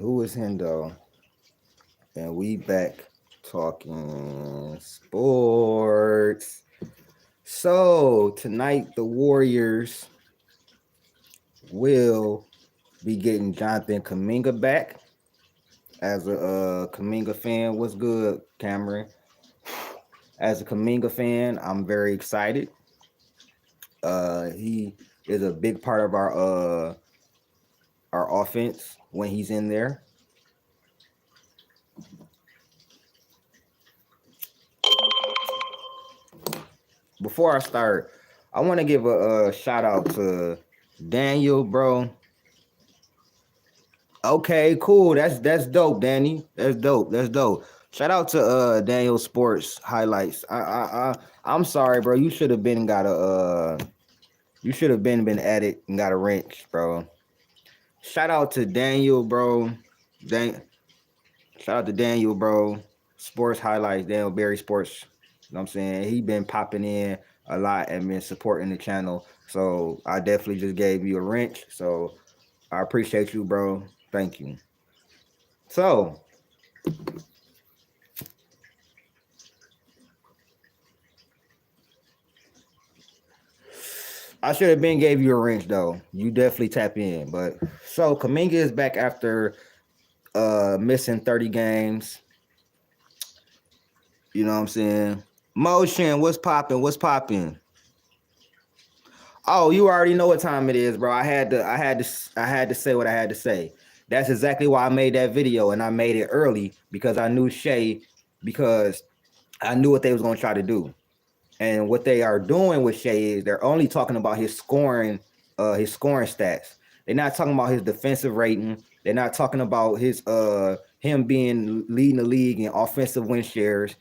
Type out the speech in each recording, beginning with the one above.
Who is Hendo? And we back talking sports. So tonight the Warriors will be getting Jonathan Kuminga back. As a Kuminga fan, what's good, Cameron? As a Kuminga fan, I'm very excited. He is a big part of our offense when he's in there. Before I start, I want to give a shout out to Daniel, bro. Okay, cool. That's dope, Danny. That's dope. That's dope. Shout out to Daniel Sports highlights. I'm sorry, bro. You should have been at it and got a wrench, bro. Shout out to Daniel, bro. Dan, Shout out to Daniel, bro. Sports highlights, Daniel Berry Sports. You know what I'm saying? He been popping in a lot and been supporting the channel. So I definitely just gave you a wrench. So I appreciate you, bro. Thank you. So I should have been gave you a wrench though. You definitely tap in. But so Kuminga is back after missing 30 games. You know what I'm saying? Motion, what's popping? What's popping? Oh, you already know what time it is, bro. I had to say what I had to say. That's exactly why I made that video, and I made it early because I knew Shay, because I knew what they was gonna try to do. And what they are doing with Shea is they're only talking about his scoring stats. They're not talking about his defensive rating. They're not talking about his him being leading the league in offensive win shares,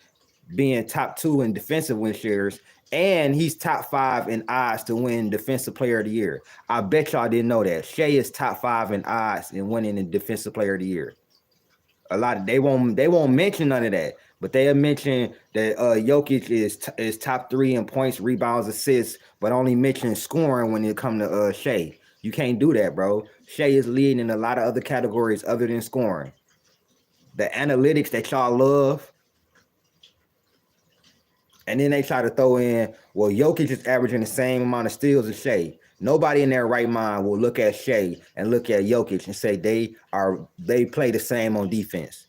being top 2 in defensive win shares, and he's top 5 in odds to win Defensive Player of the Year. I bet y'all didn't know that. Shea is top 5 in odds in winning the Defensive Player of the Year. A lot of they won't mention none of that, but they'll mention that Jokic is top 3 in points, rebounds, assists, but only mention scoring when it come to Shea. You can't do that, bro. Shea is leading in a lot of other categories other than scoring. The analytics that y'all love, and then they try to throw in, well, Jokic is averaging the same amount of steals as Shea. Nobody in their right mind will look at Shea and look at Jokic and say they play the same on defense.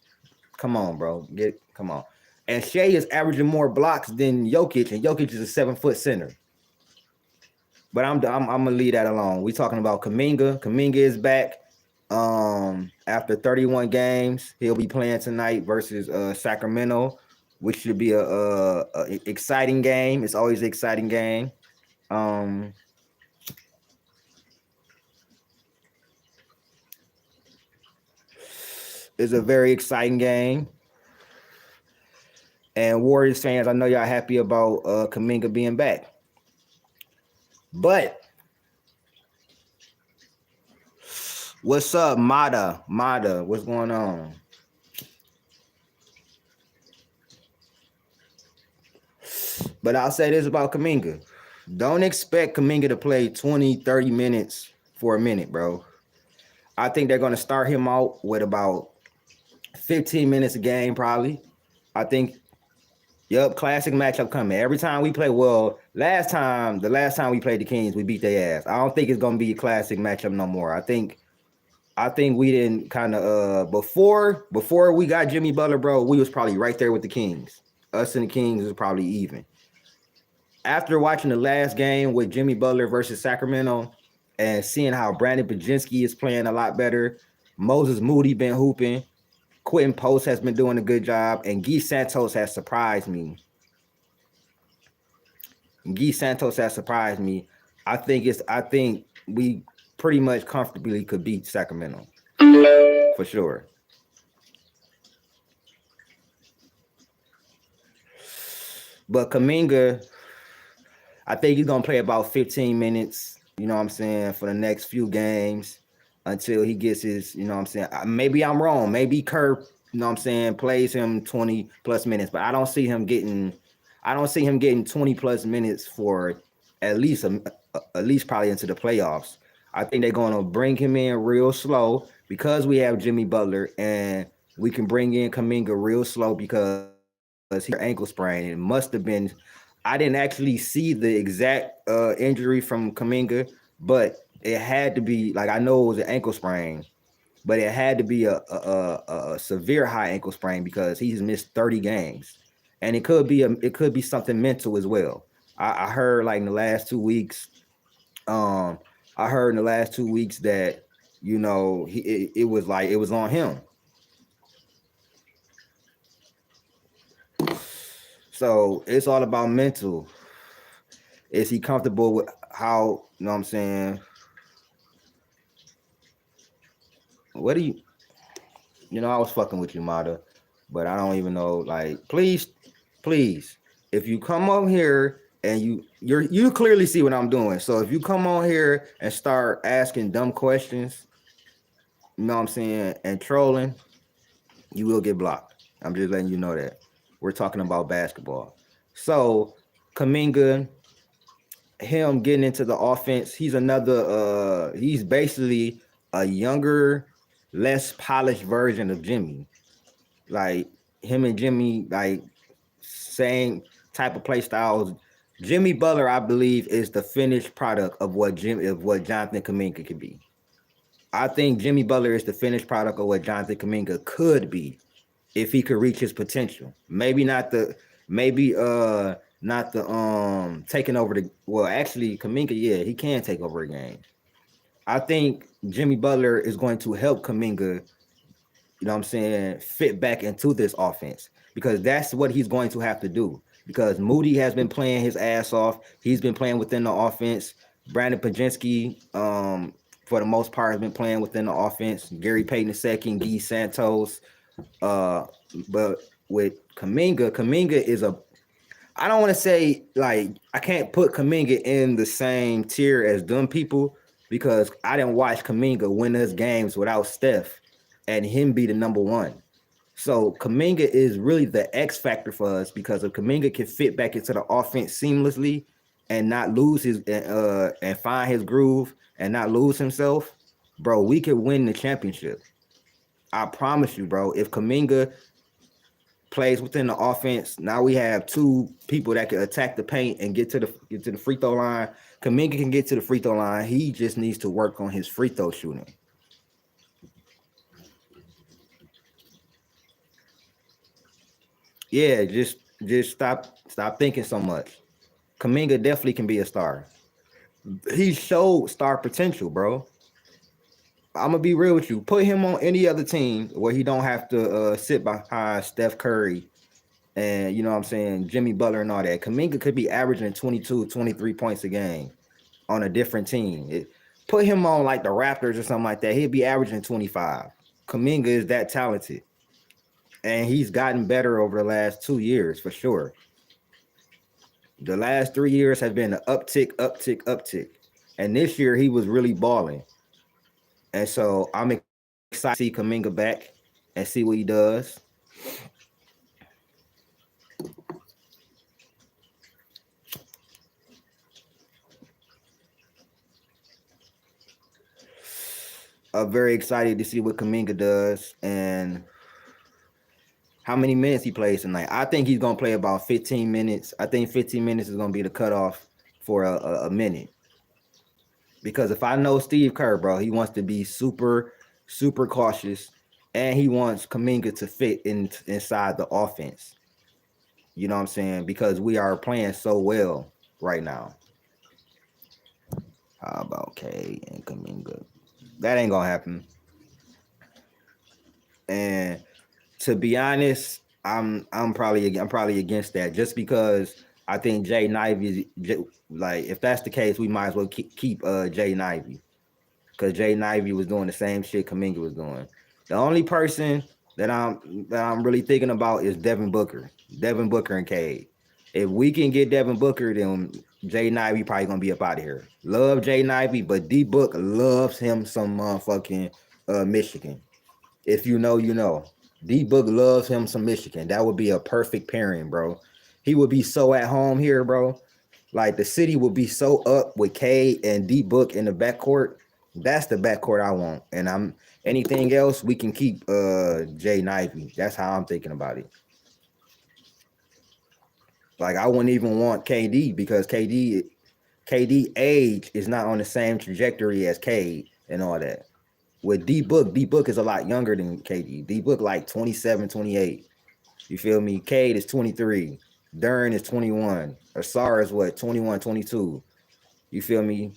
Come on, bro. Come on. And Shea is averaging more blocks than Jokic, and Jokic is a 7-foot center. But I'm gonna leave that alone. We talking about Kuminga. Kuminga is back after 31 games. He'll be playing tonight versus Sacramento, which should be a exciting game. It's always an exciting game. It's a very exciting game. And Warriors fans, I know y'all happy about Kuminga being back. But what's up, Mada? Mada, what's going on? But I'll say this about Kuminga. Don't expect Kuminga to play 20, 30 minutes for a minute, bro. I think they're going to start him out with about 15 minutes a game, probably. I think, classic matchup coming. Every time we play, the last time we played the Kings, we beat their ass. I don't think it's going to be a classic matchup no more. I think we didn't kind of before we got Jimmy Butler, bro, we was probably right there with the Kings. Us and the Kings is probably even. After watching the last game with Jimmy Butler versus Sacramento and seeing how Brandon Baginski is playing a lot better, Moses Moody been hooping, Quentin Post has been doing a good job, and Guy Santos has surprised me. I think we pretty much comfortably could beat Sacramento. For sure. But Kuminga, I think he's gonna play about 15 minutes, you know what I'm saying, for the next few games until he gets his, you know what I'm saying. Maybe I'm wrong. Maybe Kerr, you know what I'm saying, plays him 20 plus minutes, but I don't see him getting 20 plus minutes for at least probably into the playoffs. I think they're gonna bring him in real slow. because we have Jimmy Butler and we can bring in Kuminga real slow because he ankle sprain. It must have been. I didn't actually see the exact injury from Kuminga, but it had to be like I know it was an ankle sprain, but it had to be a severe high ankle sprain because he's missed 30 games, and it could be something mental as well. I heard like in the last 2 weeks, um, I heard in the last 2 weeks that it was like it was on him. So it's all about mental. Is he comfortable with how, you know what I'm saying? What do I was fucking with you, Mata, but I don't even know. Like, please, if you come on here and you clearly see what I'm doing. So if you come on here and start asking dumb questions, you know what I'm saying, and trolling, you will get blocked. I'm just letting you know that. We're talking about basketball. So Kuminga, him getting into the offense, he's basically a younger, less polished version of Jimmy. Like him and Jimmy, like same type of play styles. Jimmy Butler, I believe, is the finished product of what Jonathan Kuminga could be. I think Jimmy Butler is the finished product of what Jonathan Kuminga could be if he could reach his potential. Maybe not the taking over the well actually Kuminga, yeah, he can take over a game. I think Jimmy Butler is going to help Kuminga, you know what I'm saying, fit back into this offense because that's what he's going to have to do. Because Moody has been playing his ass off. He's been playing within the offense. Brandon Pajinski, for the most part, has been playing within the offense. Gary Payton II, Guy Santos. Uh, but with Kuminga is I don't want to say like I can't put Kuminga in the same tier as dumb people because I didn't watch Kuminga win his games without Steph and him be the number one. So Kuminga is really the X factor for us because if Kuminga can fit back into the offense seamlessly and not lose his and find his groove and not lose himself, bro, we could win the championship. I promise you, bro. If Kuminga plays within the offense, now we have two people that can attack the paint and get to the free throw line. Kuminga can get to the free throw line. He just needs to work on his free throw shooting. Yeah, just stop thinking so much. Kuminga definitely can be a star. He showed star potential, bro. I'm gonna be real with you. Put him on any other team where he don't have to sit behind Steph Curry and you know what I'm saying, Jimmy Butler and all that. Kuminga could be averaging 22, 23 points a game on a different team. Put him on like the Raptors or something like that. He'd be averaging 25. Kuminga is that talented. And he's gotten better over the last 2 years for sure. The last 3 years have been an uptick, uptick, uptick. And this year he was really balling. And so I'm excited to see Kuminga back and see what he does. I'm very excited to see what Kuminga does and how many minutes he plays tonight. I think he's gonna play about 15 minutes. I think 15 minutes is gonna be the cutoff for a minute. Because if I know Steve Kerr, bro, he wants to be super, super cautious, and he wants Kuminga to fit inside the offense. You know what I'm saying? Because we are playing so well right now. How about K and Kuminga? That ain't gonna happen. And to be honest, I'm probably against that just because I think Jay Ivey, like if that's the case, we might as well keep Jay Ivey because Jay Ivey was doing the same shit Kuminga was doing. The only person that I'm really thinking about is Devin Booker and Cade. If we can get Devin Booker, then Jay Ivey probably gonna be up out of here. Love Jay Ivey, but D Book loves him some motherfucking Michigan. If you know, you know. D Book loves him some Michigan. That would be a perfect pairing, bro. He would be so at home here, bro. Like the city would be so up with K and D Book in the backcourt. That's the backcourt I want. And I'm anything else we can keep Jay Ivey. That's how I'm thinking about it. Like I wouldn't even want KD because KD age is not on the same trajectory as Cade and all that. With D Book is a lot younger than KD. D Book like 27, 28. You feel me? Cade is 23. Duren is 21. Asar is what, 21, 22. You feel me?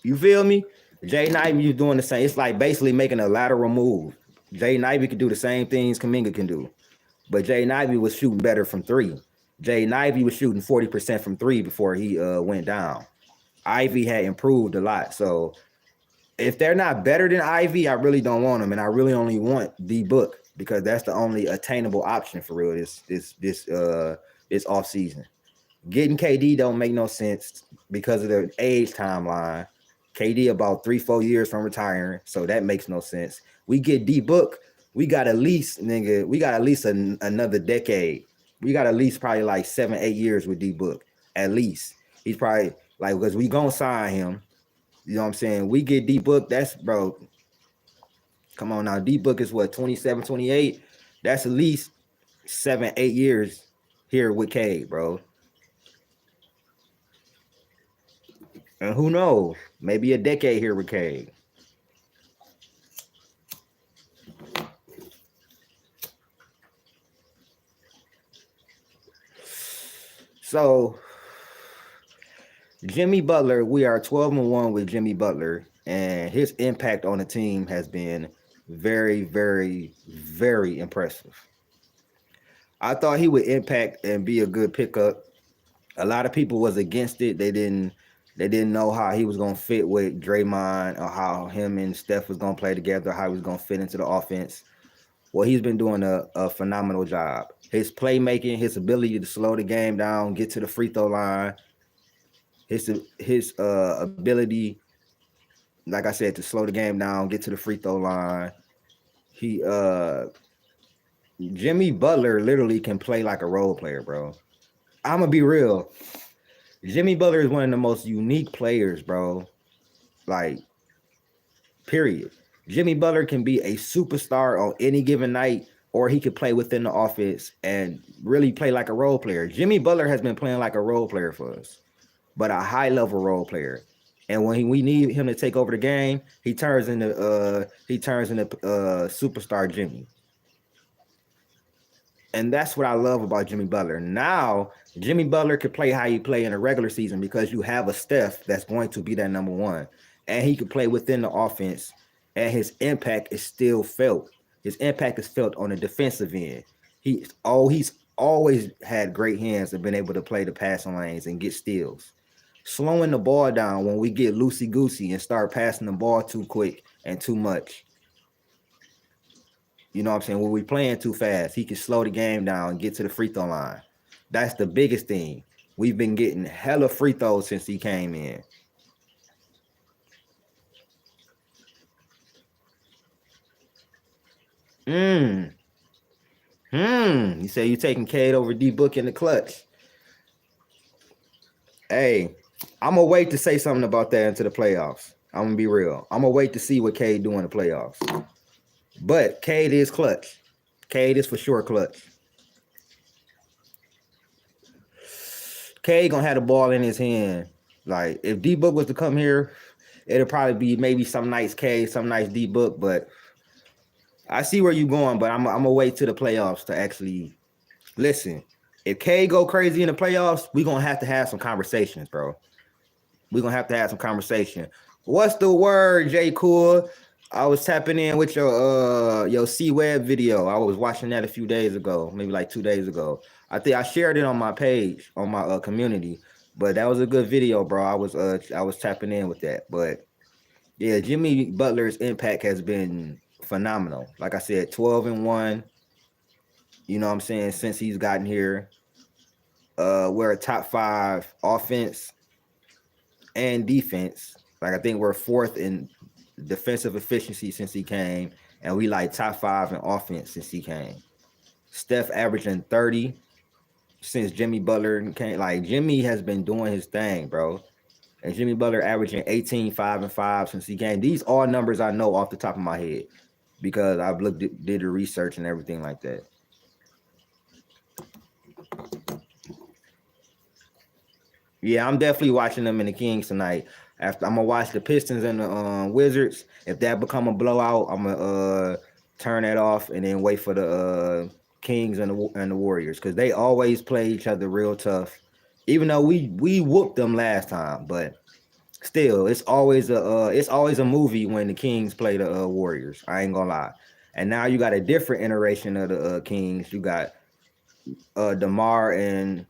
You feel me? Jay Ivey is doing the same. It's like basically making a lateral move. Jay Ivey could do the same things Kuminga can do. But Jay Ivey was shooting better from three. Jay Ivey was shooting 40% from three before he went down. Ivy had improved a lot. So if they're not better than Ivy, I really don't want them. And I really only want D Book because that's the only attainable option for real this off season. Getting KD don't make no sense because of the age timeline. KD about 3-4 years from retiring, so that makes no sense. We get D Book, we got at least another decade. We got at least probably like 7-8 years with D Book. At least he's probably like because we gonna sign him. You know what I'm saying? We get D Book. That's bro. Come on now, D Book is what 27, 28. That's at least 7-8 years here with Cade, bro. And who knows? Maybe a decade here with Cade. So Jimmy Butler, we are 12-1 with Jimmy Butler, and his impact on the team has been very, very, very impressive. I thought he would impact and be a good pickup. A lot of people was against it. They didn't know how he was gonna fit with Draymond or how him and Steph was gonna play together, how he was gonna fit into the offense. Well, he's been doing a phenomenal job. His playmaking, his ability to slow the game down, get to the free throw line, his ability, like I said, to slow the game down, get to the free throw line. He Jimmy Butler literally can play like a role player, bro. I'm gonna be real. Jimmy Butler is one of the most unique players, bro. Like, period. Jimmy Butler can be a superstar on any given night, or he could play within the offense and really play like a role player. Jimmy Butler has been playing like a role player for us, but a high level role player. And when we need him to take over the game, he turns into superstar Jimmy. And that's what I love about Jimmy Butler. Now, Jimmy Butler could play how you play in a regular season because you have a Steph that's going to be that number one. And he could play within the offense, and his impact is still felt. His impact is felt on the defensive end. He's always had great hands and been able to play the passing lanes and get steals. Slowing the ball down when we get loosey-goosey and start passing the ball too quick and too much. You know what I'm saying? When we playing too fast, he can slow the game down and get to the free throw line. That's the biggest thing. We've been getting hella free throws since he came in. You say you taking Cade over D Book in the clutch. Hey, I'm gonna wait to say something about that into the playoffs. I'm gonna be real. I'm gonna wait to see what Cade do in the playoffs. But Cade is clutch. Cade is for sure clutch. Cade gonna have the ball in his hand. Like if D Book was to come here, it'll probably be maybe some nice Cade, some nice D Book. But I see where you're going. But I'm gonna wait to the playoffs to actually listen. If Cade go crazy in the playoffs, we're gonna have to have some conversations, bro. We're gonna have to have some conversation. What's the word, J. Cool? I was tapping in with your C-Web video. I was watching that a few days ago, maybe like 2 days ago. I think I shared it on my page, on my community. But that was a good video, bro. I was tapping in with that. But yeah, Jimmy Butler's impact has been phenomenal. Like I said, 12-1. You know what I'm saying? Since he's gotten here, we're a top 5 offense and defense. Like I think we're 4th in defensive efficiency since he came, and we like top 5 in offense since he came. Steph averaging 30 since Jimmy Butler came. Like Jimmy has been doing his thing, bro. And Jimmy Butler averaging 18, 5, and 5 since he came. These are numbers I know off the top of my head because I've did the research and everything like that. Yeah, I'm definitely watching them in the Kings tonight. After I'm gonna watch the Pistons and the Wizards. If that become a blowout, I'm gonna turn that off and then wait for the Kings and the Warriors because they always play each other real tough. Even though we whooped them last time, but still, it's always a movie when the Kings play the Warriors. I ain't gonna lie. And now you got a different iteration of the Kings. You got DeMar and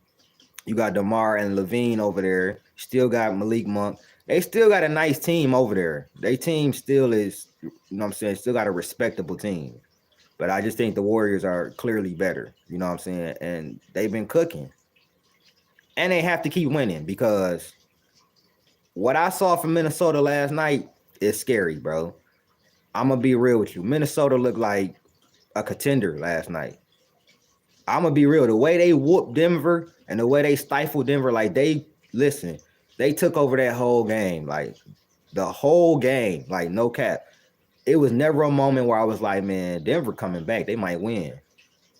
Levine over there. Still got Malik Monk. They still got a nice team over there. Their team still is, you know what I'm saying, still got a respectable team. But I just think the Warriors are clearly better. You know what I'm saying? And they've been cooking. And they have to keep winning because what I saw from Minnesota last night is scary, bro. I'm going to be real with you. Minnesota looked like a contender last night. I'm going to be real. The way they whooped Denver and the way they stifled Denver, like they took over that whole game. Like the whole game, like no cap. It was never a moment where I was like, man, Denver coming back. They might win.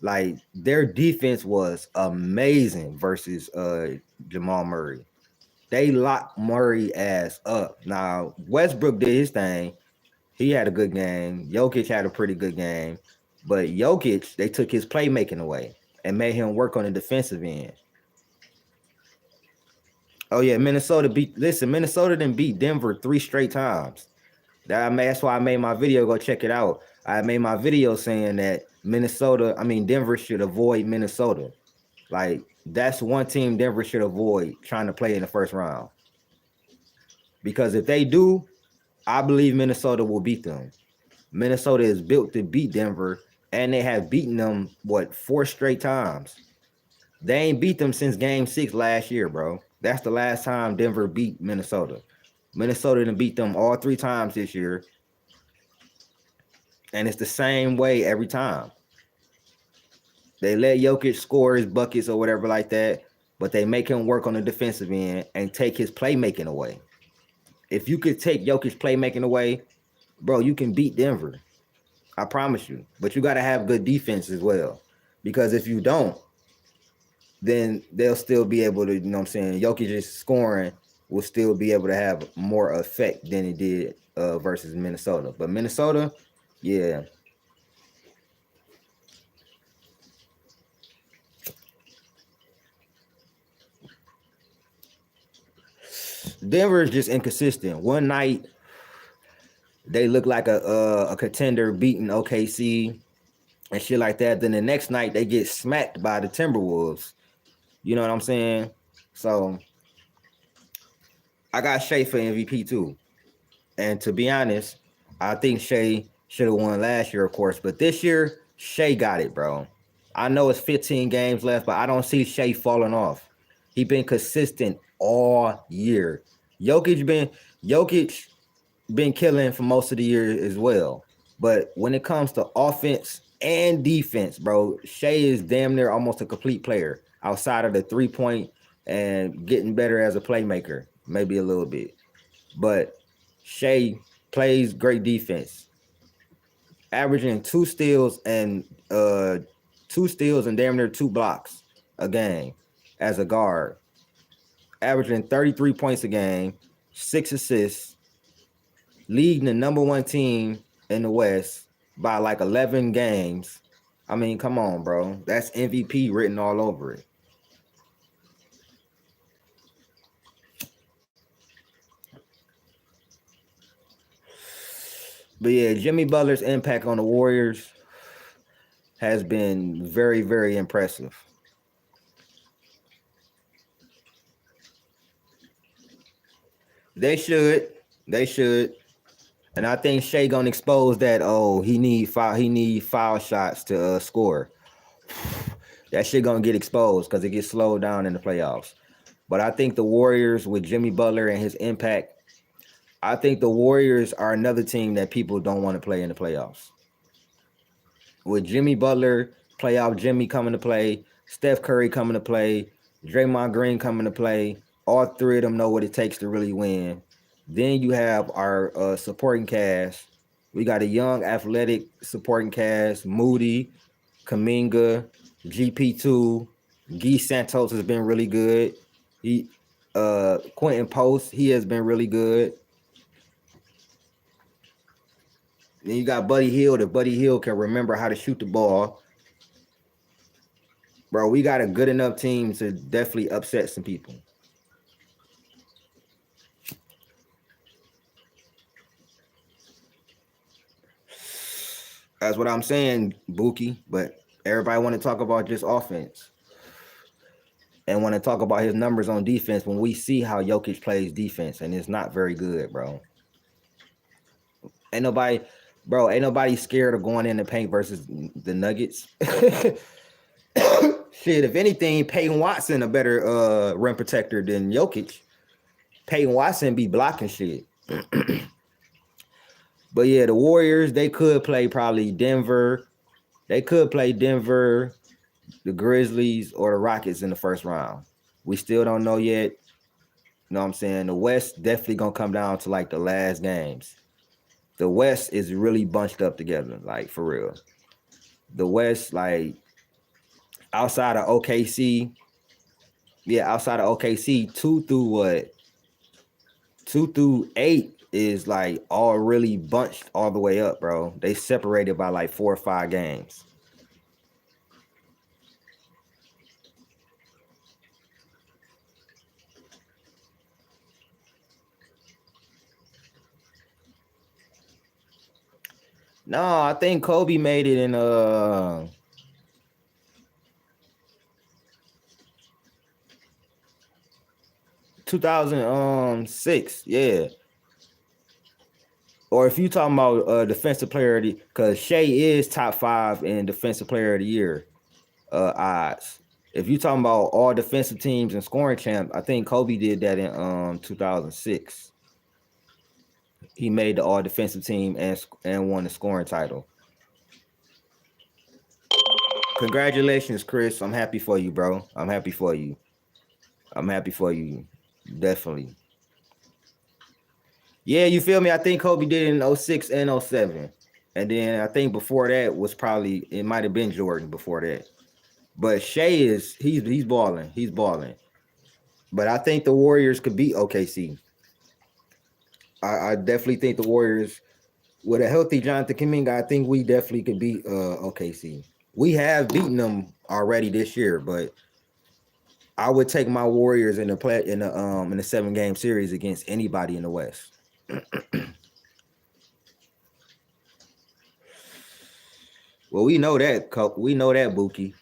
Like their defense was amazing versus Jamal Murray. They locked Murray ass up. Now, Westbrook did his thing. He had a good game. Jokic had a pretty good game. But Jokic, they took his playmaking away and made him work on the defensive end. Oh, yeah, Minnesota didn't beat Denver 3 straight times. That's why I made my video. Go check it out. I made my video saying that Denver should avoid Minnesota. Like, that's one team Denver should avoid trying to play in the first round. Because if they do, I believe Minnesota will beat them. Minnesota is built to beat Denver, and they have beaten them, 4 straight times. They ain't beat them since Game 6 last year, bro. That's the last time Denver beat Minnesota. Minnesota didn't beat them all 3 times this year. And it's the same way every time. They let Jokic score his buckets or whatever like that, but they make him work on the defensive end and take his playmaking away. If you could take Jokic playmaking away, bro, you can beat Denver. I promise you. But you got to have good defense as well. Because if you don't, then they'll still be able to, you know what I'm saying, Jokic's scoring will still be able to have more effect than it did versus Minnesota. But Minnesota, yeah. Denver is just inconsistent. One night, they look like a contender beating OKC and shit like that. Then the next night, they get smacked by the Timberwolves. You know what I'm saying? So, I got Shea for MVP too. And to be honest, I think Shea should have won last year, of course. But this year, Shea got it, bro. I know it's 15 games left, but I don't see Shea falling off. He been consistent all year. Jokic been killing for most of the year as well. But when it comes to offense and defense, bro, Shea is damn near almost a complete player outside of the 3-point and getting better as a playmaker, maybe a little bit. But Shea plays great defense, averaging 2 steals and damn near 2 blocks a game as a guard, averaging 33 points a game, 6 assists, leading the number 1 team in the West by like 11 games. I mean, come on, bro. That's MVP written all over it. But yeah, Jimmy Butler's impact on the Warriors has been very, very impressive. They should. And I think Shea gonna expose that. Oh, he need foul shots to score. That shit gonna get exposed because it gets slowed down in the playoffs. But I think the Warriors with Jimmy Butler and his impact, I think the Warriors are another team that people don't want to play in the playoffs. With Jimmy Butler Playoff Jimmy coming to play, Steph Curry coming to play, Draymond Green coming to play. All three of them know what it takes to really win. Then you have our supporting cast. We got a young, athletic supporting cast. Moody, Kuminga, GP2, Guy Santos has been really good. He, Quentin Post, he has been really good. Then you got Buddy Hield. If Buddy Hield can remember how to shoot the ball, bro, we got a good enough team to definitely upset some people. That's what I'm saying, Buki. But everybody want to talk about just offense and want to talk about his numbers on defense when we see how Jokic plays defense, and it's not very good, bro. Ain't nobody scared of going in the paint versus the Nuggets. Shit, if anything, Peyton Watson a better rim protector than Jokic. Peyton Watson be blocking shit. But yeah, the Warriors, they could play probably Denver. They could play Denver, the Grizzlies, or the Rockets in the first round. We still don't know yet. You know what I'm saying? The West definitely gonna come down to like the last games. The West is really bunched up together, like for real. The West, like outside of OKC, outside of OKC, 2 through 8 is like all really bunched all the way up, bro. They separated by like 4 or 5 games. No, I think Kobe made it in 2006, yeah. Or if you talking about defensive player of the, because Shea is top 5 in defensive player of the year odds. If you talking about all defensive teams and scoring champ, I think Kobe did that in 2006. He made the all defensive team and won the scoring title. Congratulations, Chris. I'm happy for you, bro. I'm happy for you. Definitely. Yeah, you feel me? I think Kobe did it in 06 and 07. And then I think before that was probably, it might have been Jordan before that. But Shea he's balling. He's balling. But I think the Warriors could beat OKC. I definitely think the Warriors, with a healthy Jonathan Kuminga, I think we definitely could beat OKC. We have beaten them already this year, but I would take my Warriors in the 7-game series against anybody in the West. Well, we know that Buki.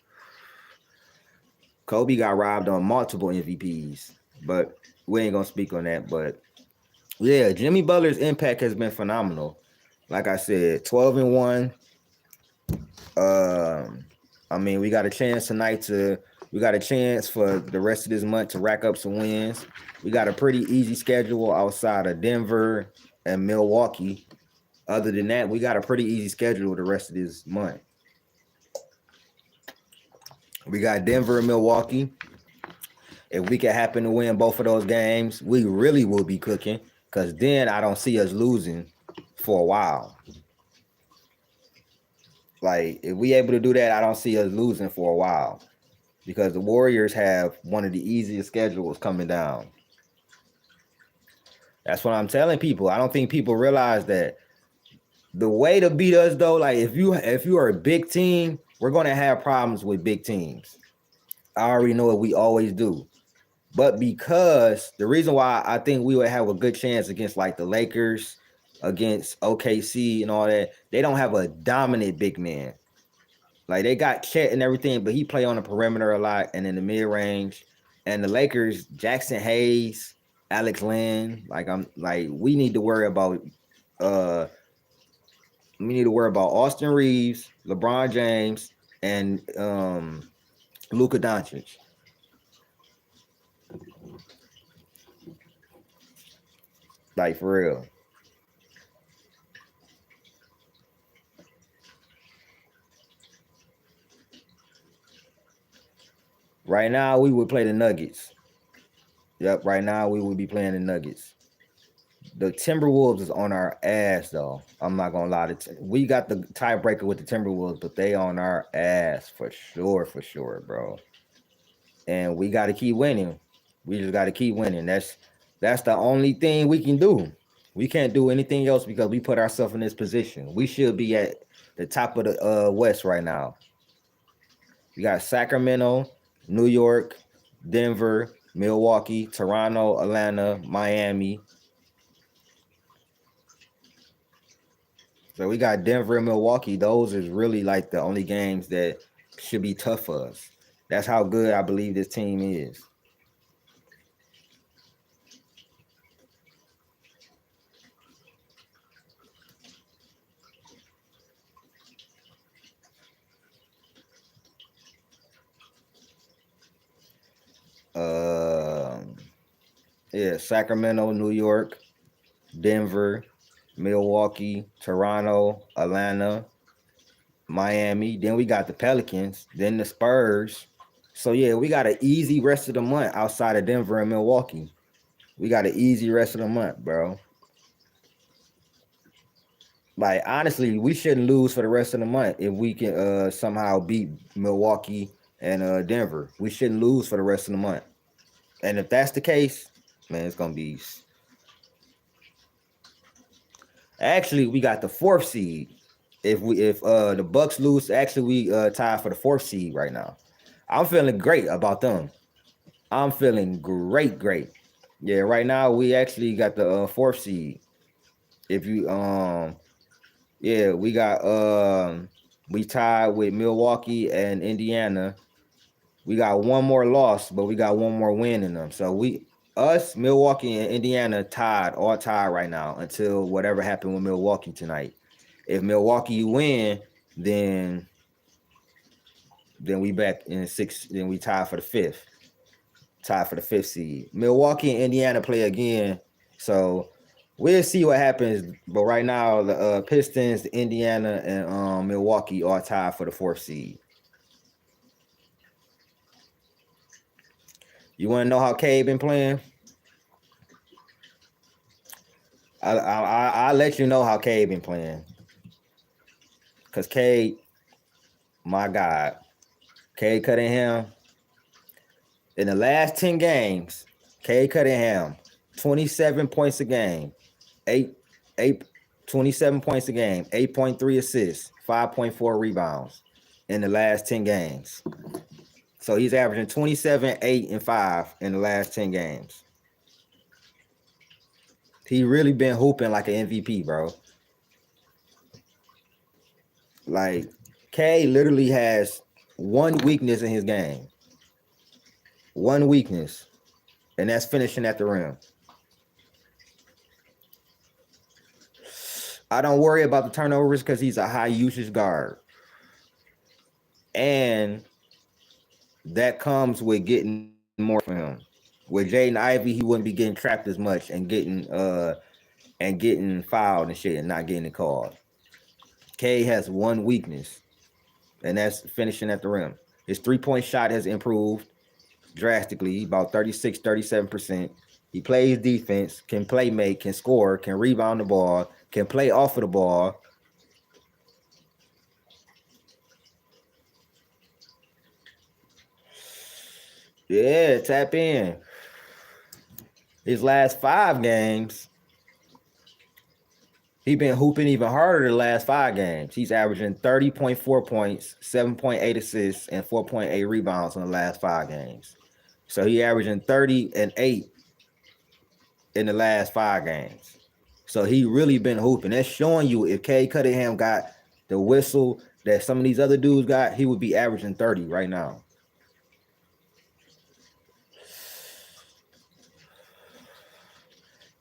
Kobe got robbed on multiple MVPs, but we ain't gonna speak on that. But yeah, Jimmy Butler's impact has been phenomenal. Like I said, 12-1. I mean, we got a chance tonight we got a chance for the rest of this month to rack up some wins. We got a pretty easy schedule outside of Denver and Milwaukee. Other than that, we got a pretty easy schedule the rest of this month. We got Denver and Milwaukee. If we could happen to win both of those games, we really will be cooking, because then I don't see us losing for a while. Like, if we able to do that, I don't see us losing for a while, because the Warriors have one of the easiest schedules coming down. That's what I'm telling people. I don't think people realize that the way to beat us, though, like if you are a big team, we're going to have problems with big teams. I already know what we always do. But because the reason why I think we would have a good chance against like the Lakers, against OKC and all that, they don't have a dominant big man. Like, they got Chet and everything, but he play on the perimeter a lot and in the mid range. And the Lakers, Jackson Hayes, Alex Len, we need to worry about Austin Reeves, LeBron James, and Luka Doncic. Like, for real. Right now, we would play the Nuggets. Yep, right now we would be playing the Nuggets. The Timberwolves is on our ass, though. I'm not gonna lie. We got the tiebreaker with the Timberwolves, but they on our ass for sure, bro. And we got to keep winning. We just got to keep winning. That's the only thing we can do. We can't do anything else because we put ourselves in this position. We should be at the top of the West right now. We got Sacramento, New York, Denver, Milwaukee, Toronto, Atlanta, Miami. So we got Denver and Milwaukee. Those is really like the only games that should be tough for us. That's how good I believe this team is. Um, yeah, Sacramento, New York, Denver, Milwaukee, Toronto, Atlanta, Miami. Then we got the Pelicans, then the Spurs. So yeah, we got an easy rest of the month outside of Denver and Milwaukee. We got an easy rest of the month, bro. Like honestly, we shouldn't lose for the rest of the month if we can somehow beat Milwaukee and Denver. We shouldn't lose for the rest of the month. And if that's the case, man, it's gonna be. Actually, we got the fourth seed. If the Bucks lose, actually we tied for the fourth seed right now. I'm feeling great about them. I'm feeling great. Yeah, right now we actually got the fourth seed. If you yeah, we got we tied with Milwaukee and Indiana. We got one more loss, but we got one more win in them. So Milwaukee and Indiana all tied right now until whatever happened with Milwaukee tonight. If Milwaukee win, then we back in six. Then we tie for the fifth. Tie for the fifth seed. Milwaukee and Indiana play again, so we'll see what happens. But right now, the Pistons, the Indiana, and Milwaukee are tied for the fourth seed. You want to know how Cade been playing? I'll let you know how Cade been playing. Cause Cade, my God, Cade Cunningham. In the last 10 games, Cade Cunningham, 27 points a game, 27 points a game, 8.3 assists, 5.4 rebounds in the last 10 games. So he's averaging 27, 8, and 5 in the last 10 games. He really been hooping like an MVP, bro. Like, K literally has one weakness in his game. One weakness. And that's finishing at the rim. I don't worry about the turnovers because he's a high usage guard. And that comes with getting more from him. With Jaden Ivey, he wouldn't be getting trapped as much and getting fouled and shit and not getting it called. K has one weakness, and that's finishing at the rim. His three-point shot has improved drastically, about 36, 37%. He plays defense, can play make, can score, can rebound the ball, can play off of the ball. Yeah, tap in. His last 5 games, he's been hooping even harder the last 5 games. He's averaging 30.4 points, 7.8 assists, and 4.8 rebounds in the last 5 games. So he averaging 30 and 8 in the last 5 games. So he really been hooping. That's showing you if Cade Cunningham got the whistle that some of these other dudes got, he would be averaging 30 right now.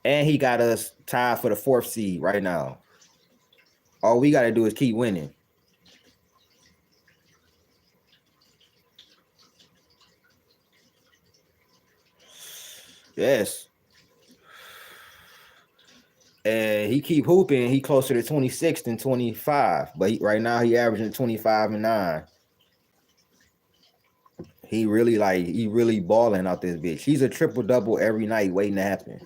And he got us tied for the 4th seed right now. All we got to do is keep winning. Yes. And he keep hooping. He closer to 26 than 25. But right now he averaging 25 and 9. he really balling out this bitch. He's a triple double every night waiting to happen.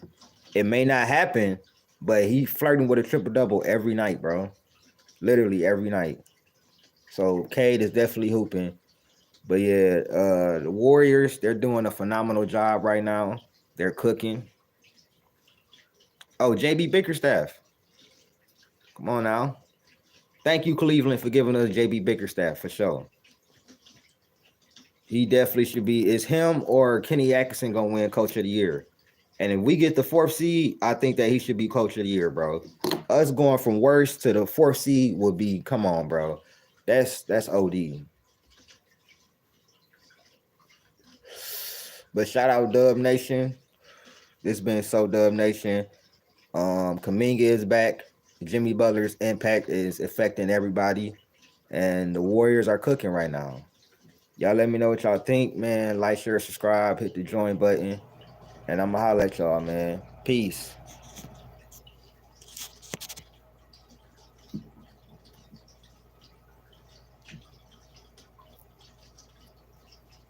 It may not happen, but he flirting with a triple double every night, bro. Literally every night. So Cade is definitely hooping. But yeah, the Warriors, they're doing a phenomenal job right now. They're cooking. Oh, JB Bickerstaff. Come on now. Thank you, Cleveland, for giving us JB Bickerstaff for sure. He definitely should be. Is him or Kenny Atkinson gonna win Coach of the Year? And if we get the fourth seed, I think that he should be Coach of the Year, bro. Us going from worst to the fourth seed would be, come on, bro. That's OD. But shout out Dub Nation. This been so Dub Nation. Kuminga is back. Jimmy Butler's impact is affecting everybody, and the Warriors are cooking right now. Y'all let me know what y'all think, man. Like, share, subscribe, hit the join button, and I'ma holler at y'all, man. Peace.